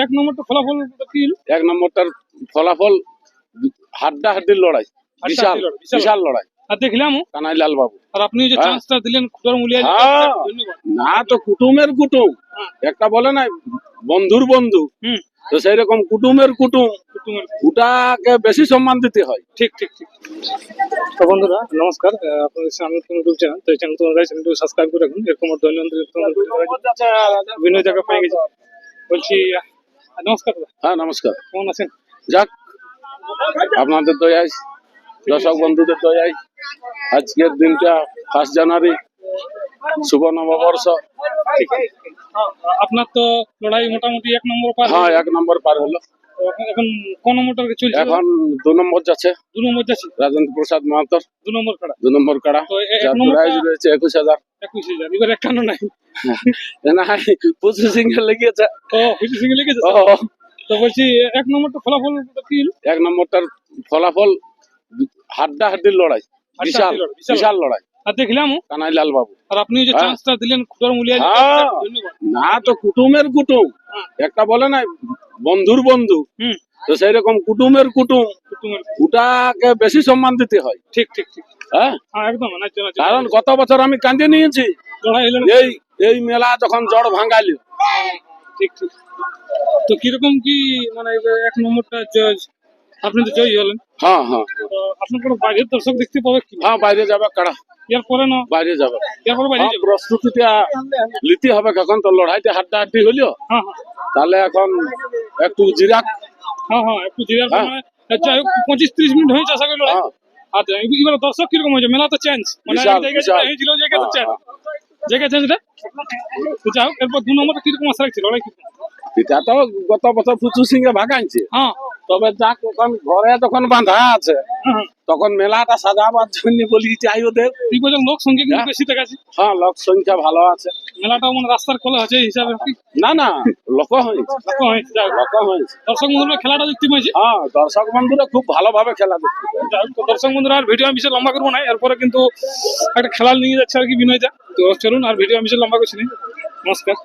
এক নম্বরটা ফলাফল কি? এক নম্বরটার ফলাফল হাড্ডাহাড্ডির লড়াই, বিশাল বিশাল লড়াই। আর দেখলাম কানাইলাল বাবু। আর আপনি যে চান্সটা দিলেন ধন্যবাদ। না তো কুটুমের কুটুম, একটা বলে না বন্ধুর বন্ধু, তো সেই রকম কুটুমের কুটুম, ওটাকে বেশি সম্মান দিতে হয়। ঠিক ঠিক ঠিক। তো বন্ধুরা নমস্কার, আপনাদের সামনে ইউটিউব চ্যানেল, তো এই চ্যানেল তোমরা চ্যানেলটি সাবস্ক্রাইব করে রাখুন। এরকম দৈনন্দিন বিভিন্ন জায়গা পেয়ে গেছি। বলছি নমস্কার দাদা। হ্যাঁ নমস্কার, কেমন আছেন? যাক আপনাদের দয়ায়, দর্শক বন্ধুদের দয়ায় আজকের দিনটা 1 জানুয়ারি, শুভ নববর্ষ। আপনার তো লড়াই মোটামুটি 1 নম্বর পার। হ্যাঁ 1 নম্বর পার হলো। এখন কোন নম্বরটা চলছে? এখন 2 নম্বর যাচ্ছে, 2 নম্বর যাচ্ছে রাজেন্দ্র প্রসাদ মাহাতোর 2 নম্বর কাড়া। 2 নম্বর কাড়া। তো যার প্রাইজ রয়েছে 21,000। 21,000 এবার একান্ন নাই না প্রসেসিং এ লেগেছে। ও ফিনিশিং এ লেগেছে। তো বলছি 1 নম্বরটা ফলাফল কি? 1 নম্বরটার ফলাফল হাড্ডাহাড্ডির লড়াই, বিশাল বিশাল লড়াই। আর দেখলাম কানাইলাল বাবু। আর আপনি যে চান্সটা দিলেন ধন্যবাদ। না তো কুটুমের কুটুম, একটা বলে না বন্ধুর বন্ধু, তো সেই রকম কুটুমের কুটুম, ওটাকে বেশি সম্মান দিতে হয়। ঠিক ঠিক ঠিক। হ্যাঁ একদম। কারণ গত বছর আমি কাঁদে নিয়েছি এই মেলা যখন জড় ভাঙালি। ঠিক ঠিক। তো কিরকম কি মানে 1 নম্বরটা আপনি তো জয়ী হলেন। হ্যাঁ হ্যাঁ। আপনার কোনো বাইরের দর্শক দেখতে পাবে কি? হ্যাঁ বাইরে যাবে কাড়া, এরপরে না বাইরে যাবে, এরপরে বাইরে যাবে। প্রস্তুতিটা নিতে হবে। কখন তো লড়াইটা হাড্ডাহাড্ডি হইলো, তাহলে এখন একটু জিরাক। হ্যাঁ একটু জিরাক, যাই হোক 25-30 মিনিট হয়েছে আশা করি লড়াই। আচ্ছা এবার দর্শক কিরকম হয়েছে? মেলা তো চেঞ্জ, মানে হয়েছিল জায়গা তো চেঞ্জ, জায়গা চেঞ্জ রে। তো যাই হোক এরপর 2 নম্বরটা কিরকম আশা রাখছিল লড়াই? এটা তো গত বছর পুচু সিং এ ভাগাইছে। তবে যাক এখন ঘরে যখন বাঁধা আছে, তখন মেলাটা সাজাবার জন্য বলি চাই ওদের। এই বছর লোক সংখ্যা কিন্তু বেশি দেখাচ্ছে। হ্যাঁ লোক সংখ্যা ভালো আছে। মেলাটাও মানে রাস্তার কোলে আছে হিসাবে। না লোক হয়েছে, লোক হয়েছে। দর্শক বন্ধুরা খেলাটা দেখতে পেয়েছি। হ্যাঁ দর্শক বন্ধুরা খুব ভালোভাবে খেলা দেখতে পেয়েছে। তো দর্শক বন্ধুরা আর ভিডিও আমি বেশি লম্বা করবো না, এরপরে কিন্তু একটা খেলা নিয়ে যাচ্ছে আর কি বিনয় দা। তো চলুন আর ভিডিও আমি বেশি লম্বা করছি না। নমস্কার।